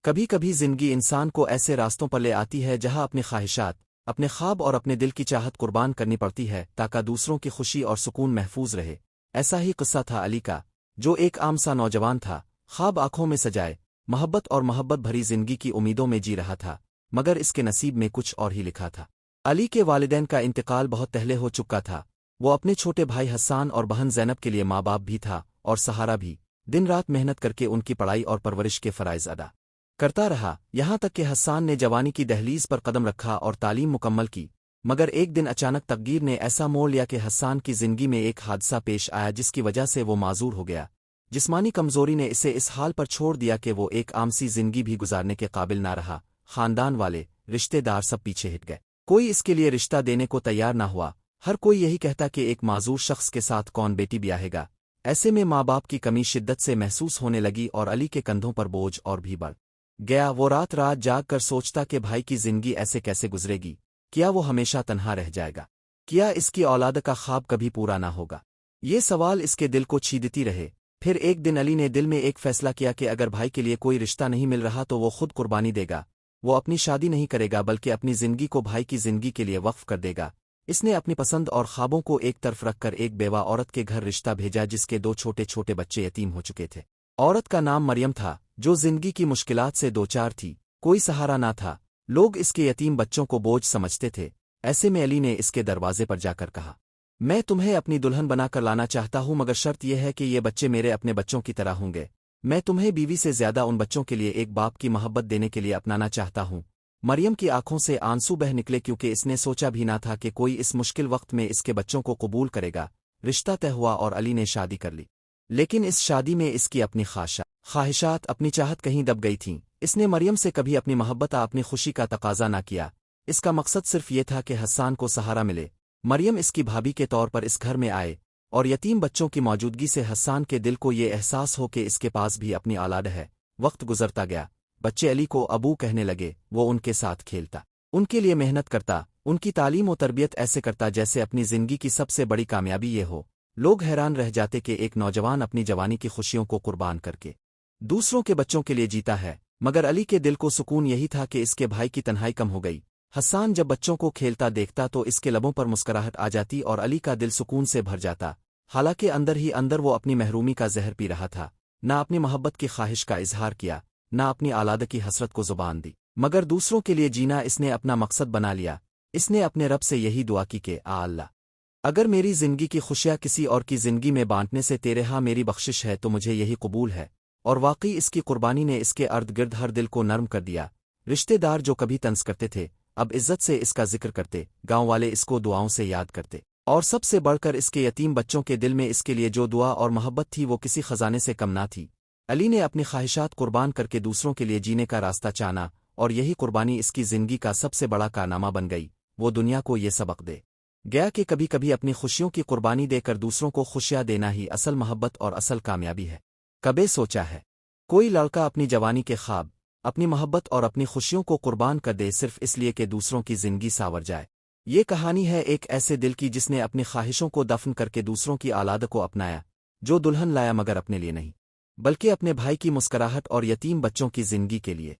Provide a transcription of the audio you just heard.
کبھی کبھی زندگی انسان کو ایسے راستوں پر لے آتی ہے جہاں اپنی خواہشات، اپنے خواب اور اپنے دل کی چاہت قربان کرنی پڑتی ہے تاکہ دوسروں کی خوشی اور سکون محفوظ رہے۔ ایسا ہی قصہ تھا علی کا، جو ایک عام سا نوجوان تھا، خواب آنکھوں میں سجائے، محبت بھری زندگی کی امیدوں میں جی رہا تھا، مگر اس کے نصیب میں کچھ اور ہی لکھا تھا۔ علی کے والدین کا انتقال بہت پہلے ہو چکا تھا۔ وہ اپنے چھوٹے بھائی حسان اور بہن زینب کے لیے ماں باپ بھی تھا اور سہارا بھی، دن رات محنت کر کے ان کی پڑھائی اور پرورش کے فرائض ادا کرتا رہا، یہاں تک کہ حسان نے جوانی کی دہلیز پر قدم رکھا اور تعلیم مکمل کی۔ مگر ایک دن اچانک تقدیر نے ایسا موڑ لیا کہ حسان کی زندگی میں ایک حادثہ پیش آیا جس کی وجہ سے وہ معذور ہو گیا۔ جسمانی کمزوری نے اسے اس حال پر چھوڑ دیا کہ وہ ایک عام سی زندگی بھی گزارنے کے قابل نہ رہا۔ خاندان والے، رشتے دار سب پیچھے ہٹ گئے، کوئی اس کے لیے رشتہ دینے کو تیار نہ ہوا۔ ہر کوئی یہی کہتا کہ ایک معذور شخص کے ساتھ کون بیٹی بیاہے گا۔ ایسے میں ماں باپ کی کمی شدت سے محسوس ہونے لگی اور علی کے کندھوں پر بوجھ اور بھی بڑھ گیا۔ وہ رات رات جاگ کر سوچتا کہ بھائی کی زندگی ایسے کیسے گزرے گی، کیا وہ ہمیشہ تنہا رہ جائے گا، کیا اس کی اولاد کا خواب کبھی پورا نہ ہوگا۔ یہ سوال اس کے دل کو چھیدتی رہے۔ پھر ایک دن علی نے دل میں ایک فیصلہ کیا کہ اگر بھائی کے لیے کوئی رشتہ نہیں مل رہا تو وہ خود قربانی دے گا۔ وہ اپنی شادی نہیں کرے گا بلکہ اپنی زندگی کو بھائی کی زندگی کے لیے وقف کر دے گا۔ اس نے اپنی پسند اور خوابوں کو ایک طرف رکھ کر ایک بیوہ عورت کے گھر رشتہ بھیجا جس کے 2 چھوٹے چھوٹے بچے یتیم ہو چکے تھے۔ عورت کا نام مریم تھا، جو زندگی کی مشکلات سے دوچار تھی، کوئی سہارا نہ تھا، لوگ اس کے یتیم بچوں کو بوجھ سمجھتے تھے۔ ایسے میں علی نے اس کے دروازے پر جا کر کہا، میں تمہیں اپنی دلہن بنا کر لانا چاہتا ہوں، مگر شرط یہ ہے کہ یہ بچے میرے اپنے بچوں کی طرح ہوں گے۔ میں تمہیں بیوی سے زیادہ ان بچوں کے لیے ایک باپ کی محبت دینے کے لیے اپنانا چاہتا ہوں۔ مریم کی آنکھوں سے آنسو بہ نکلے کیونکہ اس نے سوچا بھی نہ تھا کہ کوئی اس مشکل وقت میں اس کے بچوں کو قبول کرے گا۔ رشتہ طے ہوا اور علی نے شادی کر لی، لیکن اس شادی میں اس کی اپنی خواہشات، اپنی چاہت کہیں دب گئی تھیں۔ اس نے مریم سے کبھی اپنی محبت اپنی خوشی کا تقاضا نہ کیا۔ اس کا مقصد صرف یہ تھا کہ حسان کو سہارا ملے۔ مریم اس کی بھابھی کے طور پر اس گھر میں آئے اور یتیم بچوں کی موجودگی سے حسان کے دل کو یہ احساس ہو کہ اس کے پاس بھی اپنی اولاد ہے۔ وقت گزرتا گیا، بچے علی کو ابو کہنے لگے، وہ ان کے ساتھ کھیلتا، ان کے لیے محنت کرتا، ان کی تعلیم و تربیت ایسے کرتا جیسے اپنی زندگی کی سب سے بڑی کامیابی یہ ہو۔ لوگ حیران رہ جاتے کہ ایک نوجوان اپنی جوانی کی خوشیوں کو قربان کر کے دوسروں کے بچوں کے لیے جیتا ہے، مگر علی کے دل کو سکون یہی تھا کہ اس کے بھائی کی تنہائی کم ہو گئی۔ حسان جب بچوں کو کھیلتا دیکھتا تو اس کے لبوں پر مسکراہٹ آ جاتی اور علی کا دل سکون سے بھر جاتا، حالانکہ اندر ہی اندر وہ اپنی محرومی کا زہر پی رہا تھا۔ نہ اپنی محبت کی خواہش کا اظہار کیا، نہ اپنی اولاد کی حسرت کو زبان دی، مگر دوسروں کے لیے جینا اس نے اپنا مقصد بنا لیا۔ اس نے اپنے رب سے یہی دعا کی کہ اللہ، اگر میری زندگی کی خوشیاں کسی اور کی زندگی میں بانٹنے سے تیرے ہاں میری بخشش ہے تو مجھے یہی قبول ہے۔ اور واقعی اس کی قربانی نے اس کے ارد گرد ہر دل کو نرم کر دیا۔ رشتے دار جو کبھی طنز کرتے تھے اب عزت سے اس کا ذکر کرتے، گاؤں والے اس کو دعاؤں سے یاد کرتے، اور سب سے بڑھ کر اس کے یتیم بچوں کے دل میں اس کے لیے جو دعا اور محبت تھی وہ کسی خزانے سے کم نہ تھی۔ علی نے اپنی خواہشات قربان کر کے دوسروں کے لیے جینے کا راستہ چانا، اور یہی قربانی اس کی زندگی کا سب سے بڑا کارنامہ بن گئی۔ وہ دنیا کو یہ سبق دے گیا کہ کبھی کبھی اپنی خوشیوں کی قربانی دے کر دوسروں کو خوشیاں دینا ہی اصل محبت اور اصل کامیابی ہے۔ کبھی سوچا ہے کوئی لڑکا اپنی جوانی کے خواب، اپنی محبت اور اپنی خوشیوں کو قربان کر دے صرف اس لیے کہ دوسروں کی زندگی ساور جائے؟ یہ کہانی ہے ایک ایسے دل کی جس نے اپنی خواہشوں کو دفن کر کے دوسروں کی اولاد کو اپنایا، جو دلہن لایا مگر اپنے لیے نہیں، بلکہ اپنے بھائی کی مسکراہٹ اور یتیم بچوں کی زندگی کے لیے۔